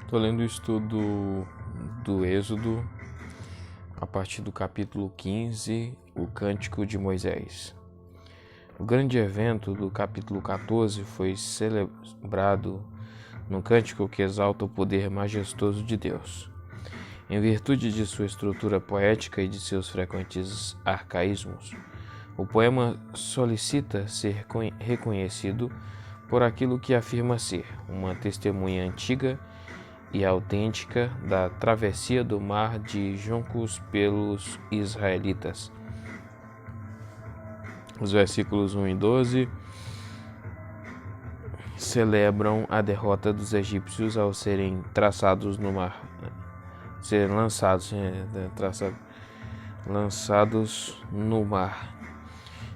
Estou lendo o estudo do Êxodo, a partir do capítulo 15, o Cântico de Moisés. O grande evento do capítulo 14 foi celebrado no cântico que exalta o poder majestoso de Deus. Em virtude de sua estrutura poética e de seus frequentes arcaísmos, o poema solicita ser reconhecido por aquilo que afirma ser uma testemunha antiga e autêntica da travessia do mar de juncos pelos israelitas. Os versículos 1 e 12 celebram a derrota dos egípcios ao serem lançados no mar.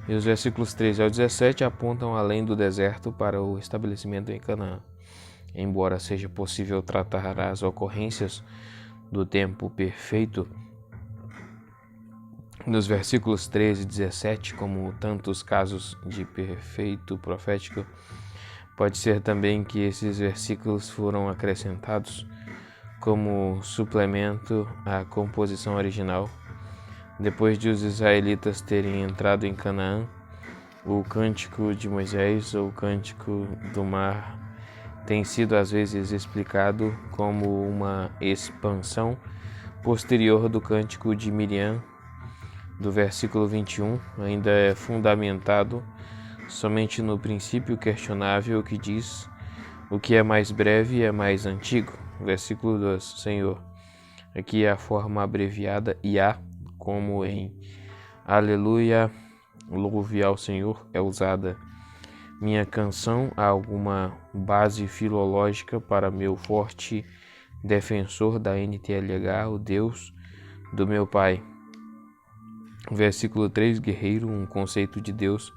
E os versículos 13 ao 17 apontam além do deserto para o estabelecimento em Canaã. Embora seja possível tratar as ocorrências do tempo perfeito nos versículos 13 e 17 como tantos casos de perfeito profético, pode ser também que esses versículos foram acrescentados como suplemento à composição original. Depois de os israelitas terem entrado em Canaã, o Cântico de Moisés ou Cântico do Mar tem sido às vezes explicado como uma expansão posterior do Cântico de Miriam, do versículo 21, ainda é fundamentado somente no princípio questionável que diz: o que é mais breve é mais antigo. Versículo 2, Senhor. Aqui é a forma abreviada Iá, como em Aleluia, louve ao Senhor, é usada. Minha canção há alguma base filológica para meu forte defensor da NTLH, o Deus do meu Pai. Versículo 3, guerreiro, um conceito de Deus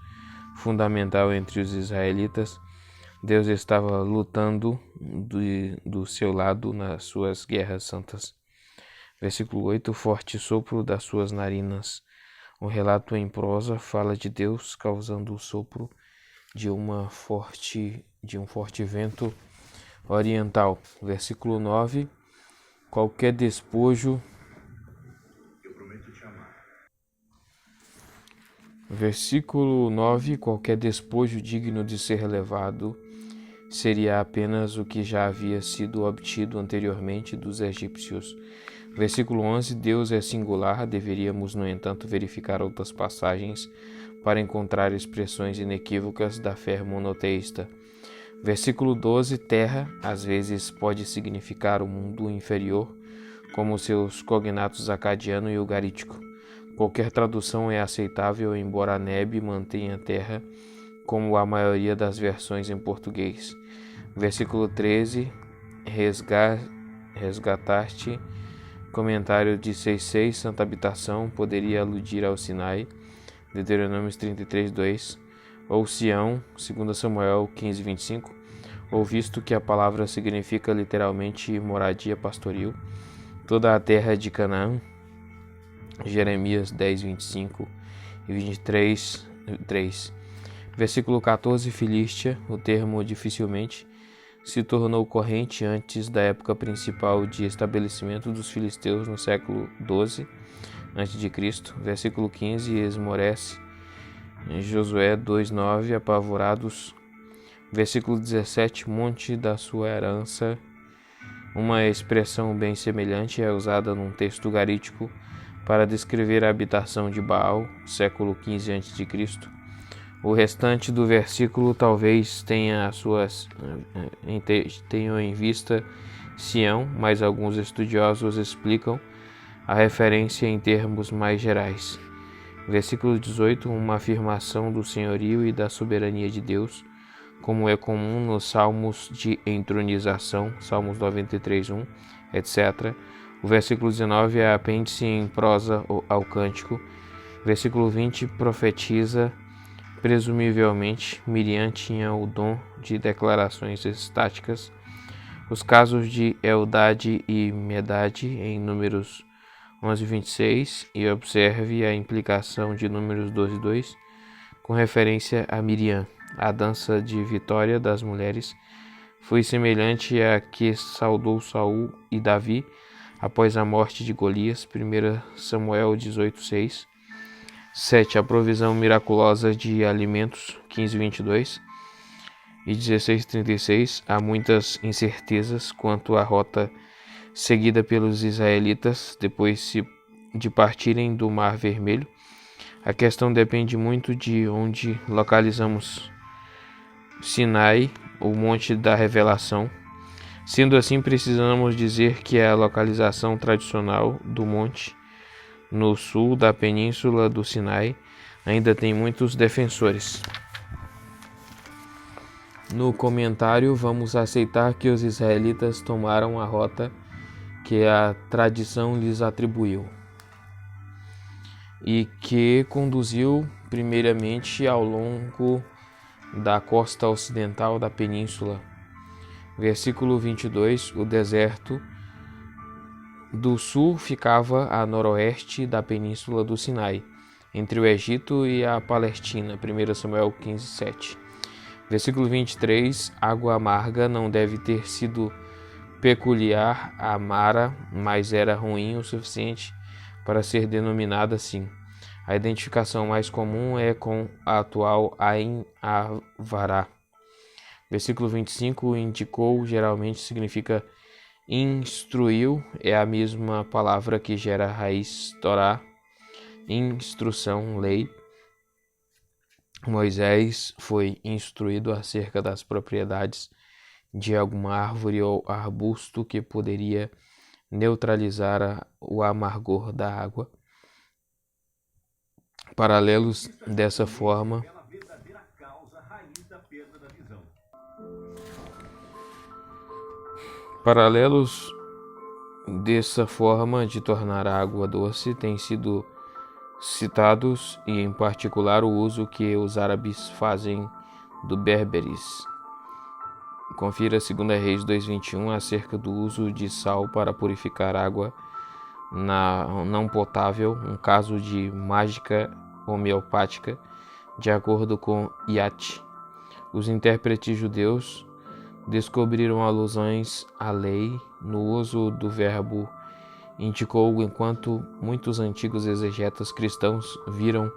fundamental entre os israelitas. Deus estava lutando do seu lado nas suas guerras santas. Versículo 8, forte sopro das suas narinas. O relato em prosa fala de Deus causando o sopro de um forte vento oriental. Versículo 9, qualquer despojo. Versículo 9, qualquer despojo digno de ser levado seria apenas o que já havia sido obtido anteriormente dos egípcios. Versículo 11, Deus é singular, deveríamos, no entanto, verificar outras passagens para encontrar expressões inequívocas da fé monoteísta. Versículo 12, terra, às vezes pode significar o mundo inferior, como seus cognatos acadiano e ugarítico. Qualquer tradução é aceitável, embora a Neb mantenha terra como a maioria das versões em português. Versículo 13, resgataste, comentário de 6.6, santa habitação, poderia aludir ao Sinai, Deuteronômio 33.2, ou Sião, 2 Samuel 15.25, ou visto que a palavra significa literalmente moradia pastoril, toda a terra de Canaã, Jeremias 10.25 e 23.3. Versículo 14, Filístia, o termo dificilmente se tornou corrente antes da época principal de estabelecimento dos filisteus no século XII a.C. Versículo 15, esmorece, Josué 2.9, apavorados. Versículo 17, monte da sua herança. Uma expressão bem semelhante é usada num texto ugarítico para descrever a habitação de Baal, século XV a.C. O restante do versículo talvez tenham em vista Sião, mas alguns estudiosos explicam a referência em termos mais gerais. Versículo 18, uma afirmação do senhorio e da soberania de Deus, como é comum nos salmos de entronização, Salmos 93.1, etc. O versículo 19 é apêndice em prosa ao cântico. Versículo 20 profetiza. Presumivelmente, Miriam tinha o dom de declarações estáticas. Os casos de Eldade e Medade em Números 11.26 e observe a implicação de Números 12.2 com referência a Miriam. A dança de vitória das mulheres foi semelhante à que saudou Saul e Davi após a morte de Golias, 1 Samuel 18:6. 7. A provisão miraculosa de alimentos, 15:22. E 16:36. Há muitas incertezas quanto à rota seguida pelos israelitas depois de partirem do Mar Vermelho. A questão depende muito de onde localizamos Sinai, o Monte da Revelação. Sendo assim, precisamos dizer que a localização tradicional do monte no sul da península do Sinai ainda tem muitos defensores. No comentário, vamos aceitar que os israelitas tomaram a rota que a tradição lhes atribuiu e que conduziu primeiramente ao longo da costa ocidental da península. Versículo 22. O deserto do sul ficava a noroeste da península do Sinai, entre o Egito e a Palestina. 1 Samuel 15:7. Versículo 23. Água amarga não deve ter sido peculiar a Mara, mas era ruim o suficiente para ser denominada assim. A identificação mais comum é com a atual Ain Avará. Versículo 25. Indicou geralmente significa instruiu, é a mesma palavra que gera a raiz Torá, instrução, lei. Moisés foi instruído acerca das propriedades de alguma árvore ou arbusto que poderia neutralizar o amargor da água. Paralelos dessa forma de tornar a água doce têm sido citados, e em particular o uso que os árabes fazem do berberis. Confira 2 Reis 2:21 acerca do uso de sal para purificar água não potável, um caso de mágica homeopática, de acordo com Yat. Os intérpretes judeus descobriram alusões à lei no uso do verbo indicou, enquanto muitos antigos exegetas cristãos viram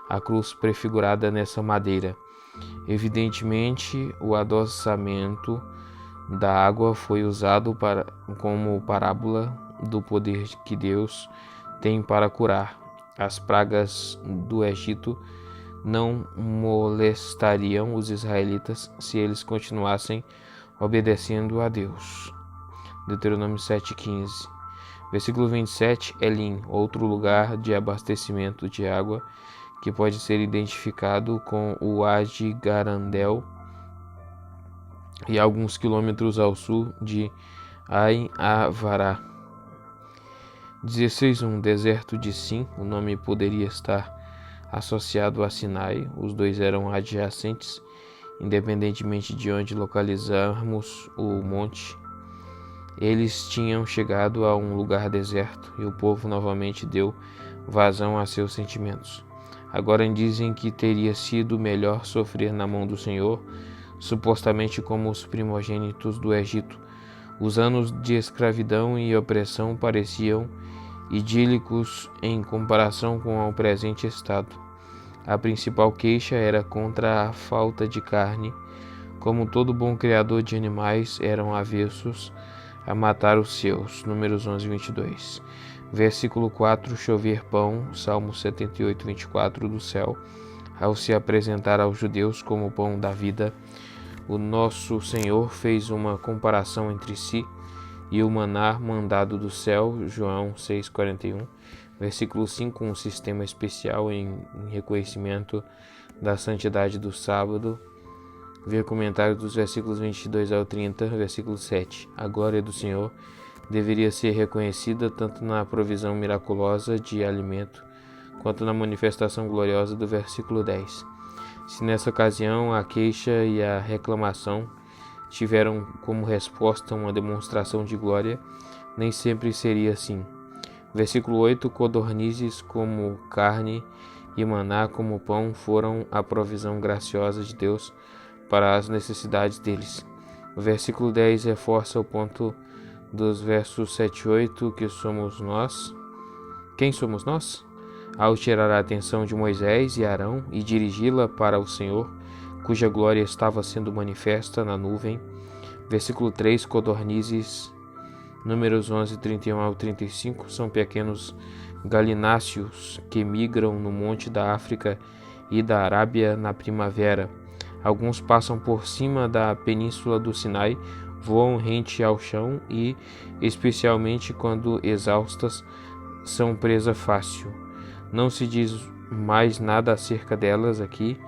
a cruz prefigurada nessa madeira. Evidentemente, o adoçamento da água foi usado como parábola do poder que Deus tem para curar. As pragas do Egito não molestariam os israelitas se eles continuassem obedecendo a Deus. Deuteronômio 7:15. Versículo 27. Elim, outro lugar de abastecimento de água que pode ser identificado com o Wadi Garandel e alguns quilômetros ao sul de Ain Avará. 16:1. Deserto de Sim. O nome poderia estar associado a Sinai. Os dois eram adjacentes, independentemente de onde localizarmos o monte. Eles tinham chegado a um lugar deserto e o povo novamente deu vazão a seus sentimentos. Agora dizem que teria sido melhor sofrer na mão do Senhor, supostamente como os primogênitos do Egito. Os anos de escravidão e opressão pareciam idílicos em comparação com o presente estado. A principal queixa era contra a falta de carne. Como todo bom criador de animais, eram avessos a matar os seus. Números 11:22. Versículo 4. Chover pão. Salmo 78:24 do céu. Ao se apresentar aos judeus como o pão da vida, o nosso Senhor fez uma comparação entre si e o maná mandado do céu. João 6:41. Versículo 5. Um sistema especial em reconhecimento da santidade do sábado. Ver comentário dos versículos 22 ao 30, versículo 7. A glória do Senhor deveria ser reconhecida tanto na provisão miraculosa de alimento, quanto na manifestação gloriosa do versículo 10. Se nessa ocasião a queixa e a reclamação tiveram como resposta uma demonstração de glória, nem sempre seria assim. Versículo 8. Codornizes como carne e maná como pão foram a provisão graciosa de Deus para as necessidades deles. O versículo 10 reforça o ponto dos versos 7 e 8, que somos nós. Quem somos nós? Ao tirar a atenção de Moisés e Arão e dirigi-la para o Senhor, cuja glória estava sendo manifesta na nuvem. Versículo 3, codornizes, números 11, 31 ao 35, são pequenos galináceos que migram no monte da África e da Arábia na primavera. Alguns passam por cima da península do Sinai, voam rente ao chão e, especialmente quando exaustas, são presa fácil. Não se diz mais nada acerca delas aqui,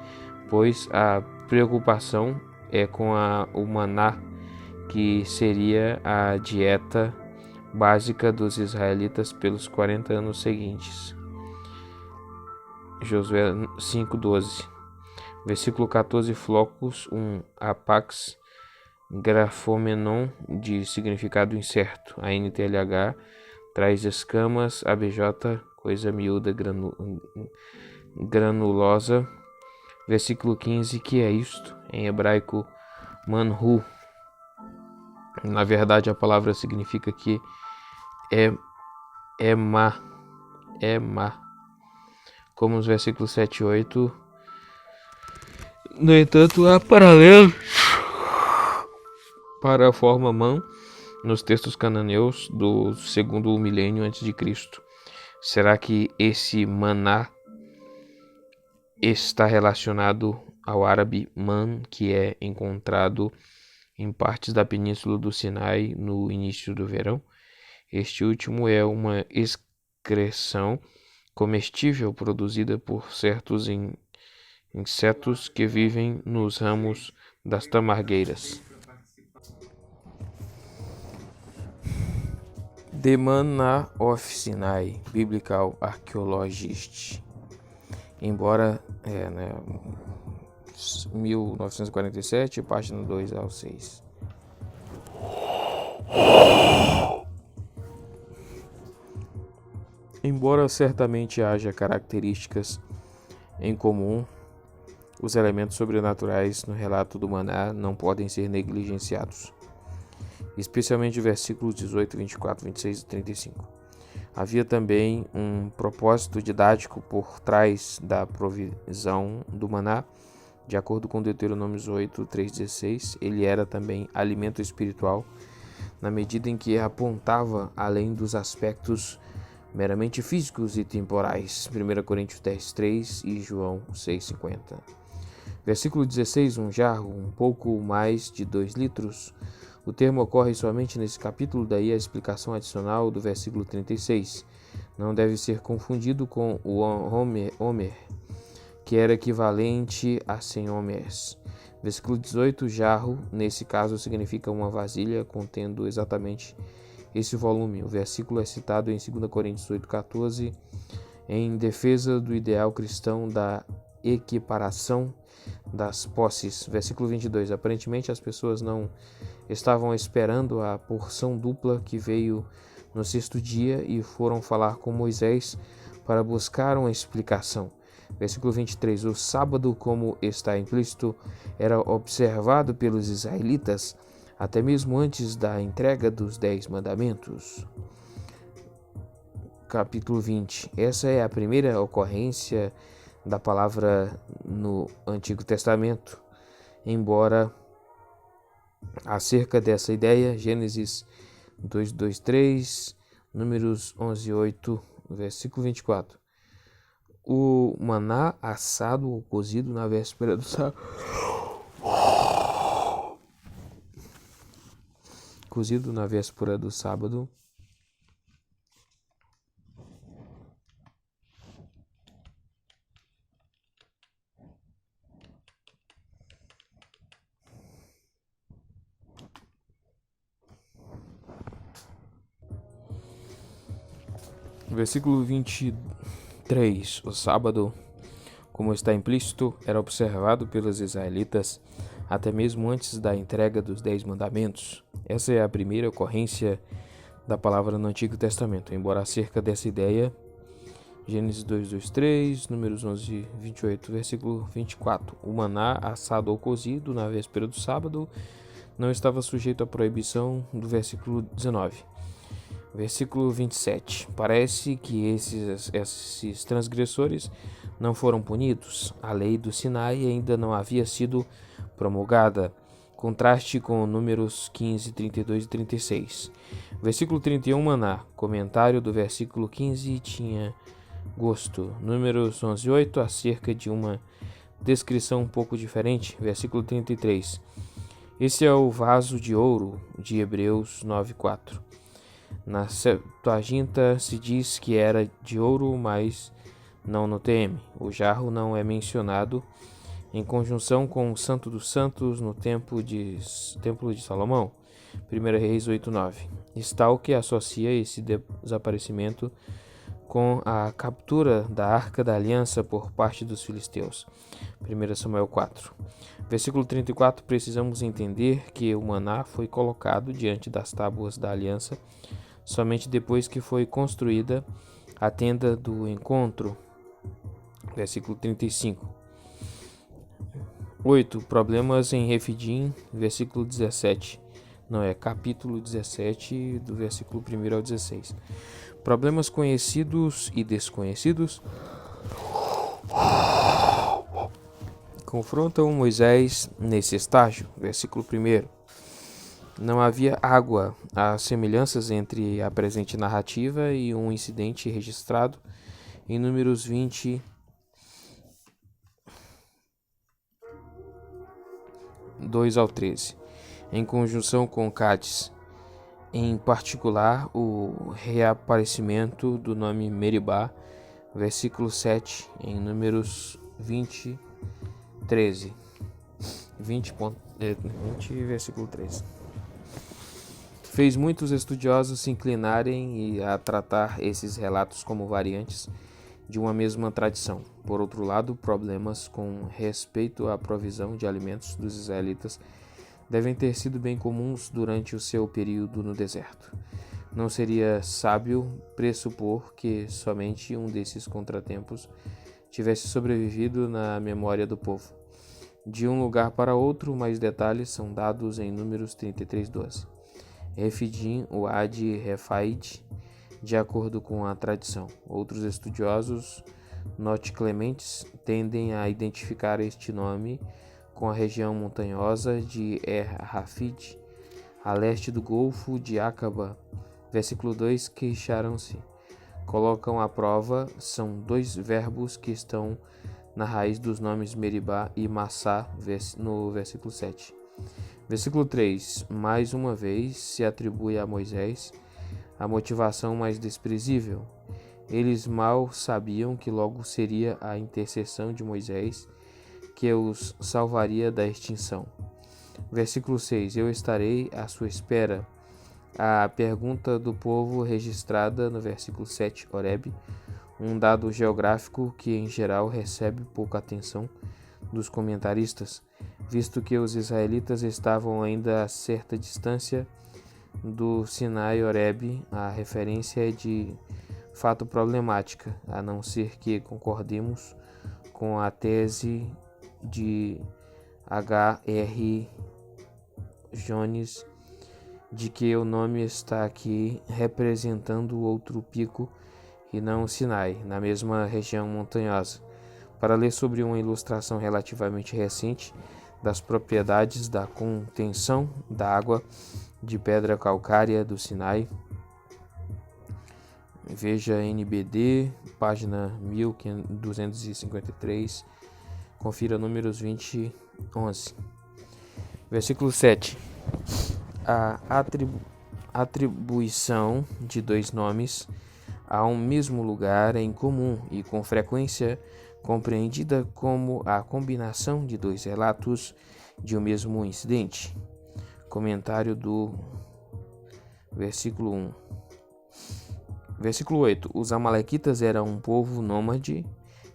pois a preocupação é com o maná, que seria a dieta básica dos israelitas pelos 40 anos seguintes. Josué 5:12. Versículo 14, flocos, apax, grafômenon, de significado incerto. A NTLH traz escamas, ABJ, coisa miúda, granulosa. Versículo 15, que é isto? Em hebraico, manhu. Na verdade, a palavra significa que é má, como os versículos 7 e 8. No entanto, há paralelos para a forma man nos textos cananeus do segundo milênio antes de Cristo. Será que esse maná está relacionado ao árabe man, que é encontrado em partes da península do Sinai no início do verão? Este último é uma excreção comestível produzida por certos insetos que vivem nos ramos das tamargueiras. The Manna of Sinai, Biblical Archaeologist. Embora 1947, página 2 ao 6. Embora certamente haja características em comum, os elementos sobrenaturais no relato do maná não podem ser negligenciados, especialmente versículos 18, 24, 26 e 35. Havia também um propósito didático por trás da provisão do maná. De acordo com Deuteronômio 8, 3:16, ele era também alimento espiritual, na medida em que apontava além dos aspectos meramente físicos e temporais. 1 Coríntios 10:3 e João 6:50. Versículo 16, um jarro, um pouco mais de 2 litros. O termo ocorre somente nesse capítulo, daí a explicação adicional do versículo 36. Não deve ser confundido com o homer, que era equivalente a 100 homers. Versículo 18, jarro, nesse caso significa uma vasilha contendo exatamente esse volume. O versículo é citado em 2 Coríntios 8:14, em defesa do ideal cristão da equiparação das posses. Versículo 22, aparentemente as pessoas não estavam esperando a porção dupla que veio no 6º dia e foram falar com Moisés para buscar uma explicação. Versículo 23, o sábado, como está implícito, era observado pelos israelitas até mesmo antes da entrega dos 10 mandamentos. Capítulo 20, essa é a primeira ocorrência da palavra no Antigo Testamento. Embora acerca dessa ideia, Gênesis 2:3, Números 11:8, versículo 24. O maná assado ou cozido na véspera do sábado. Cozido na véspera do sábado. Versículo 23. O sábado, como está implícito, era observado pelos israelitas até mesmo antes da entrega dos 10 mandamentos. Essa é a primeira ocorrência da palavra no Antigo Testamento. Embora acerca dessa ideia, Gênesis 2:3, Números 11:28, versículo 24. O maná assado ou cozido na véspera do sábado não estava sujeito à proibição do versículo 19. Versículo 27. Parece que esses transgressores não foram punidos. A lei do Sinai ainda não havia sido promulgada. Contraste com números 15, 32 e 36. Versículo 31, maná. Comentário do versículo 15 tinha gosto. Números 11, 8, acerca de uma descrição um pouco diferente. Versículo 33. Esse é o vaso de ouro de Hebreus 9, 4. Na Septuaginta se diz que era de ouro, mas não no TM. O jarro não é mencionado em conjunção com o Santo dos Santos no Templo de Salomão, 1 Reis 8:9. Stalker associa esse desaparecimento com a captura da Arca da Aliança por parte dos filisteus, 1 Samuel 4. Versículo 34, precisamos entender que o maná foi colocado diante das tábuas da aliança somente depois que foi construída a tenda do encontro. Versículo 35. 8. Problemas em Refidim, versículo 17. Não, é capítulo 17, do versículo 1 ao 16. Problemas conhecidos e desconhecidos confrontam Moisés nesse estágio. Versículo 1. Não havia água. Há semelhanças entre a presente narrativa e um incidente registrado em Números 20, 2 ao 13, em conjunção com Cádiz. Em particular, o reaparecimento do nome Meribá, versículo 7, em Números 20, 13. 20, versículo 13. Fez muitos estudiosos se inclinarem a tratar esses relatos como variantes de uma mesma tradição. Por outro lado, problemas com respeito à provisão de alimentos dos israelitas devem ter sido bem comuns durante o seu período no deserto. Não seria sábio pressupor que somente um desses contratempos tivesse sobrevivido na memória do povo. De um lugar para outro, mais detalhes são dados em Números 33:12. Refidim, o Ad Refaid, de acordo com a tradição. Outros estudiosos norte-clementes tendem a identificar este nome com a região montanhosa de Er-Hafid, a leste do Golfo de Acaba. Versículo 2, queixaram-se. Colocam à prova, são dois verbos que estão na raiz dos nomes Meribá e Massá, no versículo 7. Versículo 3, mais uma vez se atribui a Moisés a motivação mais desprezível. Eles mal sabiam que logo seria a intercessão de Moisés que os salvaria da extinção. Versículo 6, eu estarei à sua espera. A pergunta do povo registrada no versículo 7, Horebe, um dado geográfico que em geral recebe pouca atenção dos comentaristas, visto que os israelitas estavam ainda a certa distância do Sinai. Horebe, a referência é de fato problemática, a não ser que concordemos com a tese de H.R. Jones de que o nome está aqui representando outro pico e não o Sinai, na mesma região montanhosa. Para ler sobre uma ilustração relativamente recente das propriedades da contenção da água de pedra calcária do Sinai, veja NBD, página 1253, confira Números 20, 11. Versículo 7. A atribuição de dois nomes a um mesmo lugar é incomum e com frequência compreendida como a combinação de dois relatos de um mesmo incidente. Comentário do versículo 1. Versículo 8. Os amalequitas eram um povo nômade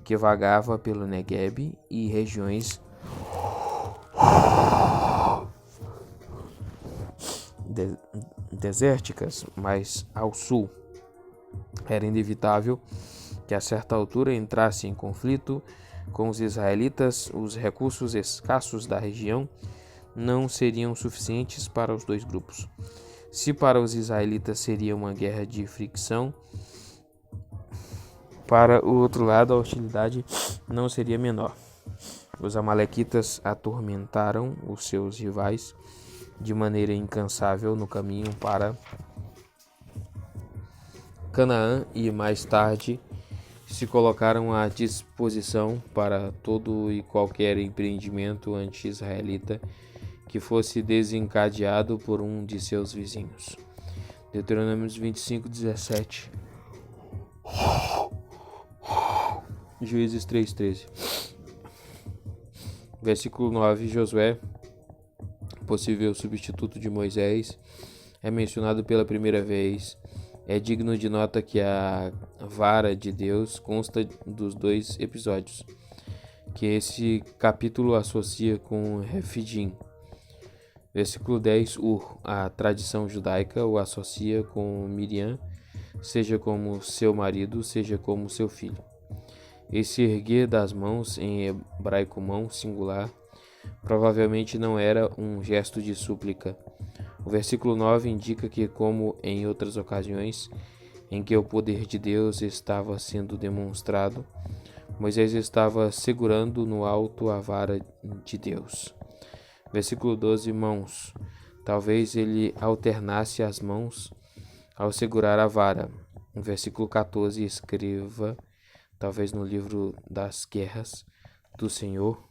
que vagava pelo Negueb e regiões desérticas, mas ao sul. Era inevitável que a certa altura entrasse em conflito com os israelitas os recursos escassos da região não seriam suficientes para os dois grupos. Se para os israelitas seria uma guerra de fricção, para o outro lado a hostilidade não seria menor. Os amalequitas atormentaram os seus rivais de maneira incansável no caminho para Canaã e mais tarde se colocaram à disposição para todo e qualquer empreendimento anti-israelita que fosse desencadeado por um de seus vizinhos. Deuteronômio 25, 17. Juízes 3:13. Versículo 9. Josué, possível substituto de Moisés, é mencionado pela primeira vez. É digno de nota que a vara de Deus consta dos dois episódios, que esse capítulo associa com Refidim. Versículo 10. A tradição judaica o associa com Miriam, seja como seu marido, seja como seu filho. Esse erguer das mãos, em hebraico mão singular, provavelmente não era um gesto de súplica. O versículo 9 indica que, como em outras ocasiões em que o poder de Deus estava sendo demonstrado, Moisés estava segurando no alto a vara de Deus. Versículo 12. Mãos. Talvez ele alternasse as mãos ao segurar a vara. Versículo 14. Escreva, talvez no livro das guerras do Senhor.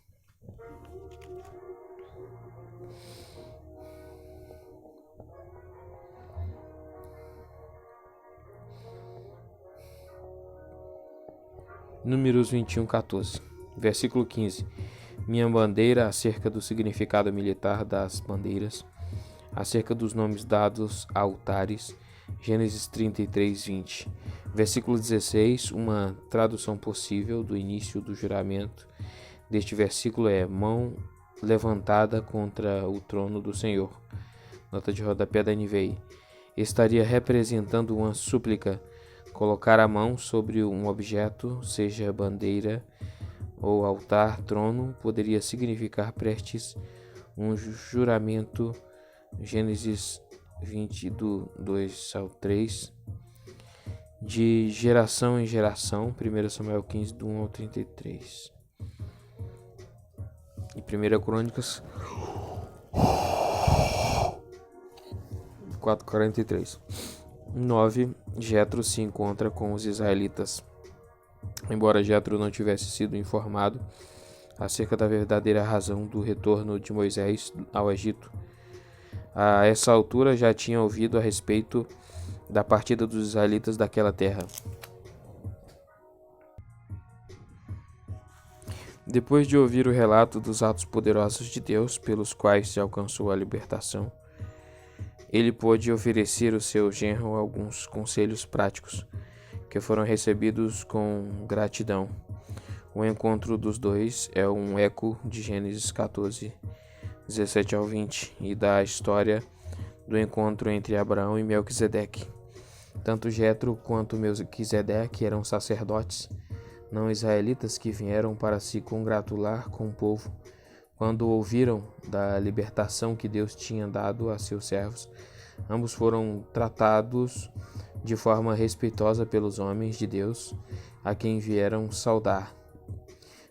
Números 21:14. Versículo 15. Minha bandeira, acerca do significado militar das bandeiras, acerca dos nomes dados a altares. Gênesis 33:20. Versículo 16. Uma tradução possível do início do juramento deste versículo é: mão levantada contra o trono do Senhor. Nota de rodapé da NVI. Estaria representando uma súplica. Colocar a mão sobre um objeto, seja bandeira ou altar, trono, poderia significar prestes um juramento. Gênesis 20, do 2 ao 3. De geração em geração. 1 Samuel 15, do 1 ao 33. E 1 Crônicas 4:43. 9. Jetro se encontra com os israelitas. Embora Jetro não tivesse sido informado acerca da verdadeira razão do retorno de Moisés ao Egito, a essa altura já tinha ouvido a respeito da partida dos israelitas daquela terra. Depois de ouvir o relato dos atos poderosos de Deus pelos quais se alcançou a libertação, ele pôde oferecer ao seu genro alguns conselhos práticos, que foram recebidos com gratidão. O encontro dos dois é um eco de Gênesis 14, 17 ao 20, e da história do encontro entre Abraão e Melquisedeque. Tanto Jetro quanto Melquisedeque eram sacerdotes não israelitas que vieram para se congratular com o povo quando ouviram da libertação que Deus tinha dado a seus servos. Ambos foram tratados de forma respeitosa pelos homens de Deus, a quem vieram saudar.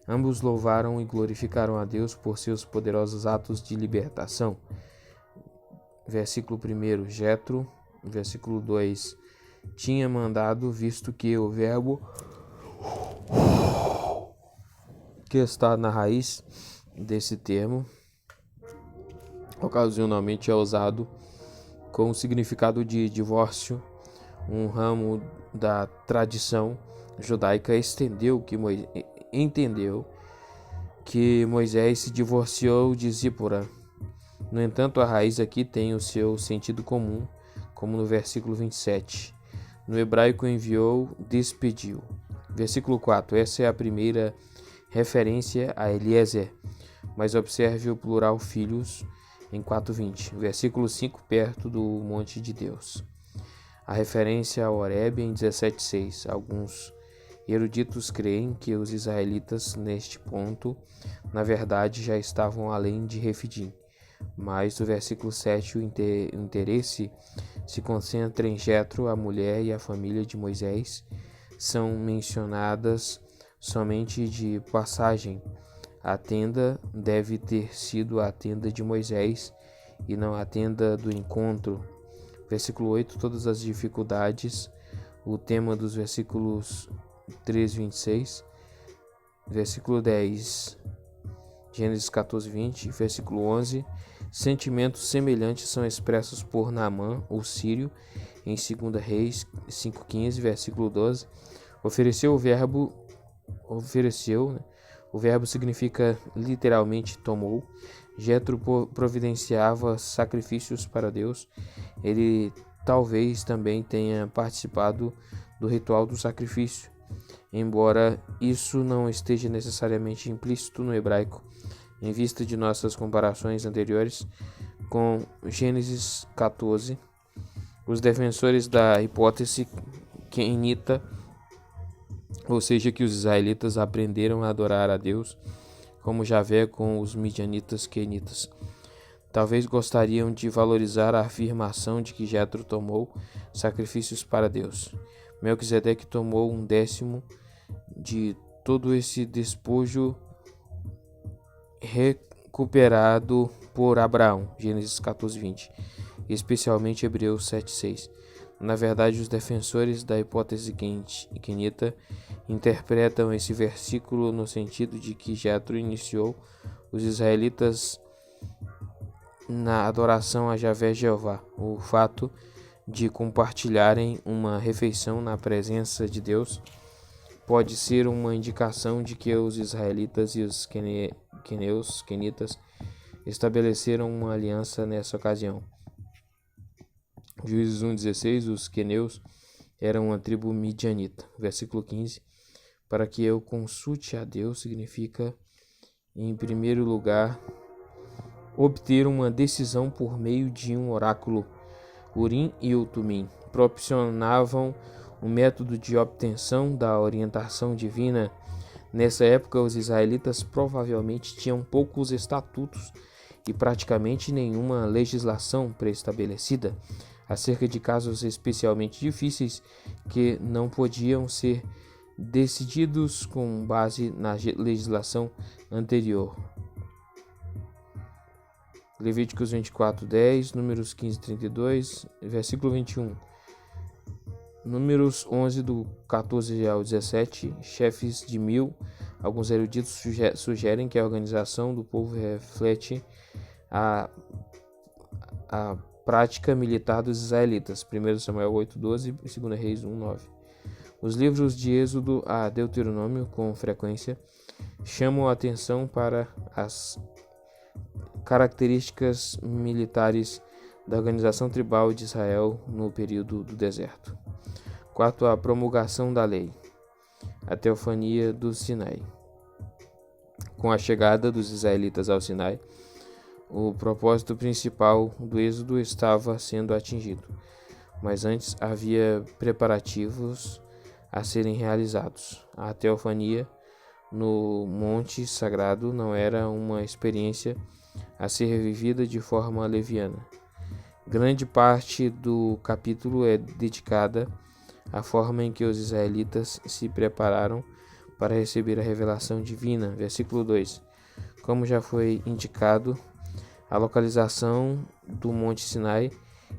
Ambos louvaram e glorificaram a Deus por seus poderosos atos de libertação. Versículo 1, Jetro. Versículo 2, tinha mandado, visto que o verbo que está na raiz desse termo ocasionalmente é usado com o significado de divórcio. Um ramo da tradição judaica entendeu que Moisés se divorciou de Zípora. No entanto, a raiz aqui tem o seu sentido comum, como no versículo 27. No hebraico, enviou, despediu. Versículo 4. Essa é a primeira referência a Eliezer, mas observe o plural filhos em 4:20. Versículo 5, perto do monte de Deus. A referência a Horebe em 17:6. Alguns eruditos creem que os israelitas, neste ponto, na verdade, já estavam além de Refidim, Mas no versículo 7 o interesse se concentra em Jetro, a mulher e a família de Moisés são mencionadas somente de passagem. A tenda deve ter sido a tenda de Moisés e não a tenda do encontro. Versículo 8, todas as dificuldades, o tema dos versículos 3, 26. Versículo 10, Gênesis 14, 20. Versículo 11, sentimentos semelhantes são expressos por Naamã, o sírio, em 2 Reis 5,15. Versículo 12, ofereceu, né? O verbo significa literalmente tomou. Jetro providenciava sacrifícios para Deus. Ele talvez também tenha participado do ritual do sacrifício, embora isso não esteja necessariamente implícito no hebraico. Em vista de nossas comparações anteriores com Gênesis 14, os defensores da hipótese quenita, ou seja, que os israelitas aprenderam a adorar a Deus como Javé com os midianitas quenitas, talvez gostariam de valorizar a afirmação de que Jetro tomou sacrifícios para Deus. Melquisedeque tomou 1/10 de todo esse despojo recuperado por Abraão, Gênesis 14, 20, especialmente Hebreus 7, 6. Na verdade, os defensores da hipótese quenita interpretam esse versículo no sentido de que Jetro iniciou os israelitas na adoração a Javé Jeová. O fato de compartilharem uma refeição na presença de Deus pode ser uma indicação de que os israelitas e os quenitas estabeleceram uma aliança nessa ocasião. Juízes 1:16, os queneus eram uma tribo midianita. Versículo 15, para que eu consulte a Deus significa, em primeiro lugar, obter uma decisão por meio de um oráculo. Urim e o Tumim proporcionavam um método de obtenção da orientação divina. Nessa época, os israelitas provavelmente tinham poucos estatutos e praticamente nenhuma legislação pré-estabelecida acerca de casos especialmente difíceis que não podiam ser decididos com base na legislação anterior. Levíticos 24:10, Números 15:32, versículo 21. Números 11, do 14 ao 17, chefes de 1000. Alguns eruditos sugerem que a organização do povo reflete a prática militar dos israelitas. 1 Samuel 8:12 e 2 Reis 1:9. Os livros de Êxodo a Deuteronômio, com frequência, chamam a atenção para as características militares da organização tribal de Israel no período do deserto. Quarto, a promulgação da lei. A teofania do Sinai. Com a chegada dos israelitas ao Sinai, o propósito principal do êxodo estava sendo atingido, mas antes havia preparativos a serem realizados. A teofania no Monte Sagrado não era uma experiência a ser vivida de forma leviana. Grande parte do capítulo é dedicada à forma em que os israelitas se prepararam para receber a revelação divina. Versículo 2. Como já foi indicado, a localização do Monte Sinai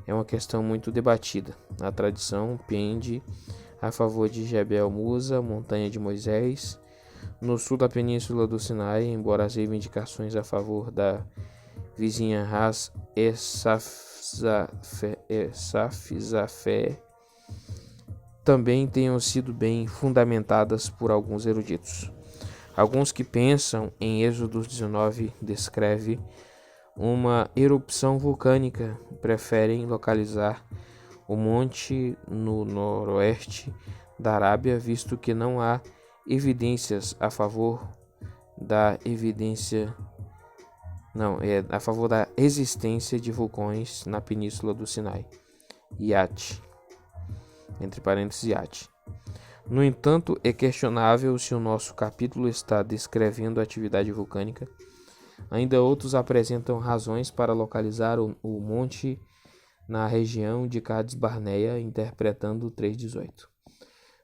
é uma questão muito debatida. A tradição pende a favor de Jebel Musa, montanha de Moisés, no sul da península do Sinai, embora as reivindicações a favor da vizinha Ras Esafzafé também tenham sido bem fundamentadas por alguns eruditos. Alguns que pensam em Êxodo 19 descreve uma erupção vulcânica preferem localizar o monte no noroeste da Arábia, visto que não há evidências a favor da existência de vulcões na península do Sinai. Iate, entre parênteses, Iate. No entanto, é questionável se o nosso capítulo está descrevendo a atividade vulcânica. Ainda outros apresentam razões para localizar o monte na região de Cades Barneia, interpretando 3:18,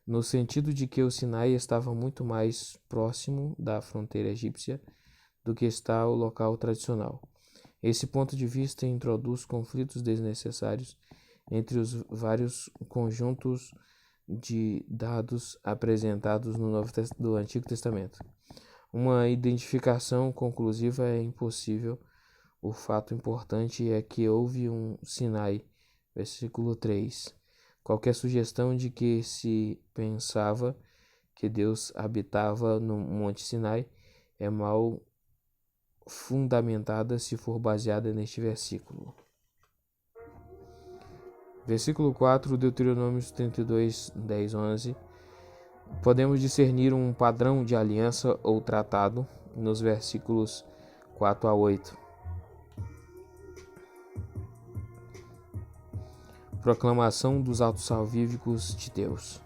no sentido de que o Sinai estava muito mais próximo da fronteira egípcia do que está o local tradicional. Esse ponto de vista introduz conflitos desnecessários entre os vários conjuntos de dados apresentados no Antigo Testamento. Uma identificação conclusiva é impossível. O fato importante é que houve um Sinai, versículo 3. Qualquer sugestão de que se pensava que Deus habitava no Monte Sinai é mal fundamentada se for baseada neste versículo. Versículo 4, Deuteronômio 32, 10, 11. Podemos discernir um padrão de aliança ou tratado nos versículos 4 a 8. Proclamação dos atos salvíficos de Deus.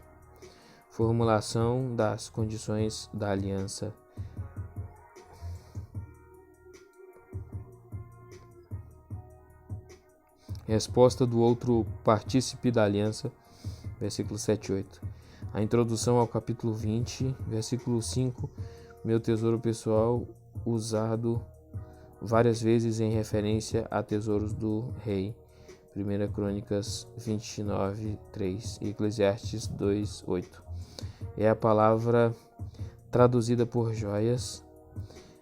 Formulação das condições da aliança. Resposta do outro partícipe da aliança, versículo 7 e 8. A introdução ao capítulo 20, versículo 5. Meu tesouro pessoal, usado várias vezes em referência a tesouros do rei. 1 Crônicas 29, 3 e Eclesiastes 2, 8. É a palavra traduzida por joias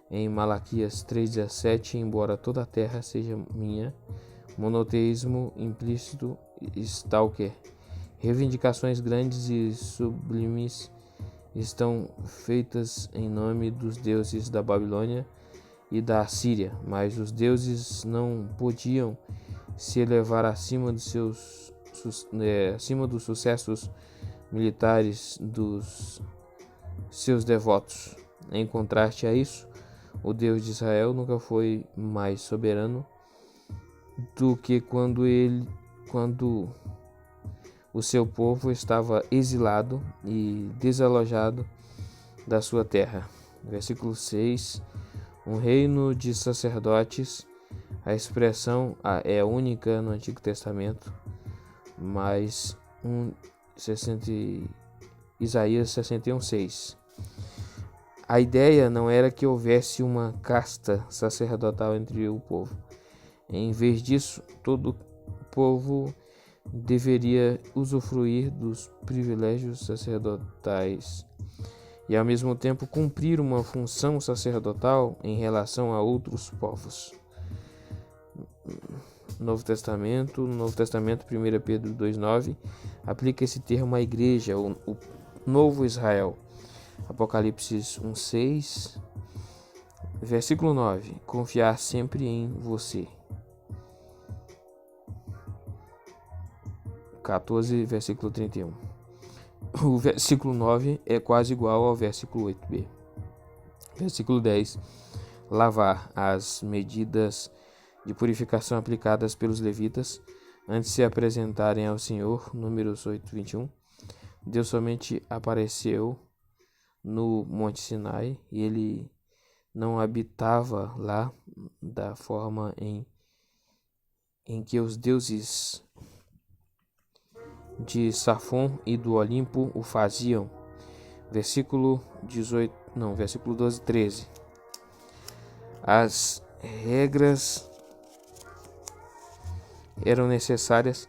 em Malaquias 3,17, embora toda a terra seja minha. Monoteísmo implícito, stalker. Reivindicações grandes e sublimes estão feitas em nome dos deuses da Babilônia e da Assíria, mas os deuses não podiam se elevar acima dos sucessos militares dos seus devotos. Em contraste a isso, o Deus de Israel nunca foi mais soberano do que quando o seu povo estava exilado e desalojado da sua terra. Versículo 6. Um reino de sacerdotes. A expressão é única no Antigo Testamento, mas Isaías 61:6. A ideia não era que houvesse uma casta sacerdotal entre o povo. Em vez disso, todo o povo deveria usufruir dos privilégios sacerdotais e, ao mesmo tempo, cumprir uma função sacerdotal em relação a outros povos. No Novo Testamento, 1 Pedro 2,9, aplica esse termo à igreja, o novo Israel. Apocalipse 1,6, versículo 9, confiar sempre em você. 14, versículo 31. O versículo 9 é quase igual ao versículo 8b. Versículo 10. Lavar. As medidas de purificação aplicadas pelos levitas antes de se apresentarem ao Senhor. Números 8, 21. Deus somente apareceu no Monte Sinai e ele não habitava lá da forma em que os deuses de Safon e do Olimpo o faziam. Versículo 12, 13. As regras eram necessárias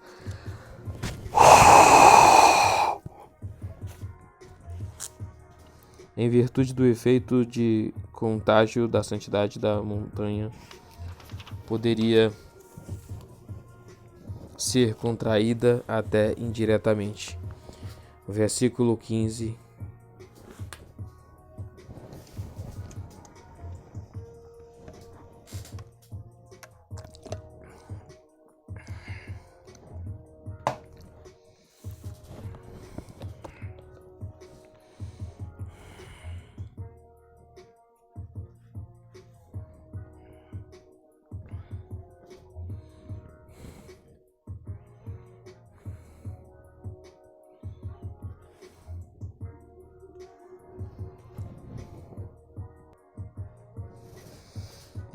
em virtude do efeito de contágio da santidade da montanha. Poderia ser contraída até indiretamente. Versículo 15.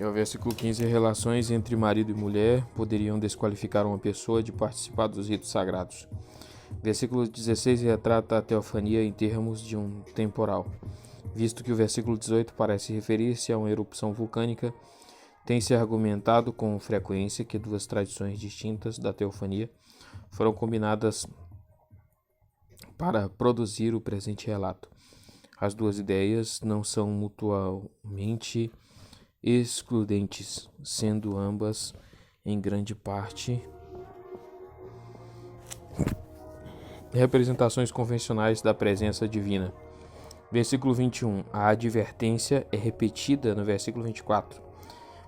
E o versículo 15, relações entre marido e mulher poderiam desqualificar uma pessoa de participar dos ritos sagrados. Versículo 16 retrata a teofania em termos de um temporal. Visto que o versículo 18 parece referir-se a uma erupção vulcânica, tem-se argumentado com frequência que duas tradições distintas da teofania foram combinadas para produzir o presente relato. As duas ideias não são mutuamente excludentes, sendo ambas, em grande parte, representações convencionais da presença divina. Versículo 21. A advertência é repetida no versículo 24,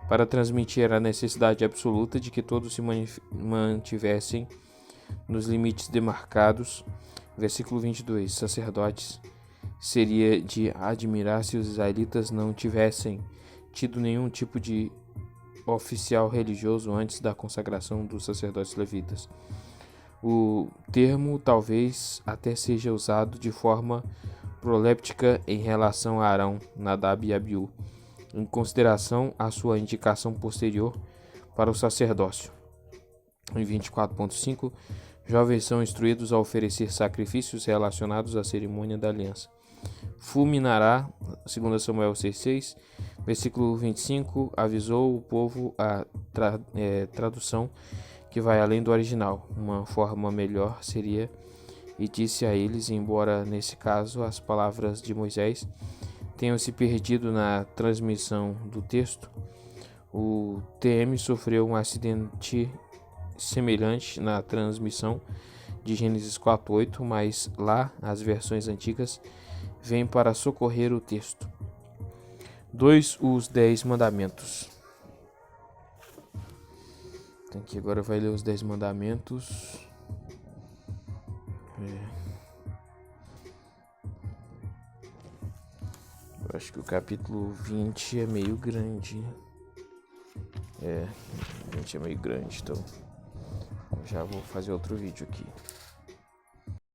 para transmitir a necessidade absoluta de que todos se mantivessem nos limites demarcados. Versículo 22. Sacerdotes. Seria de admirar se os israelitas não tivessem tido nenhum tipo de oficial religioso antes da consagração dos sacerdotes levitas. O termo talvez até seja usado de forma proléptica em relação a Arão, Nadab e Abiú, em consideração à sua indicação posterior para o sacerdócio. Em 24.5, jovens são instruídos a oferecer sacrifícios relacionados à cerimônia da aliança. Fulminará, 2 Samuel 6,6, versículo 25, avisou o povo a tradução que vai além do original. Uma forma melhor seria: e disse a eles, embora nesse caso as palavras de Moisés tenham se perdido na transmissão do texto, o TM sofreu um acidente semelhante na transmissão de Gênesis 4:8, mas lá as versões antigas vêm para socorrer o texto. 2. Os 10 mandamentos. Então aqui agora vai ler os 10 mandamentos. Eu acho que o capítulo 20 é meio grande. 20 é meio grande, então já vou fazer outro vídeo aqui.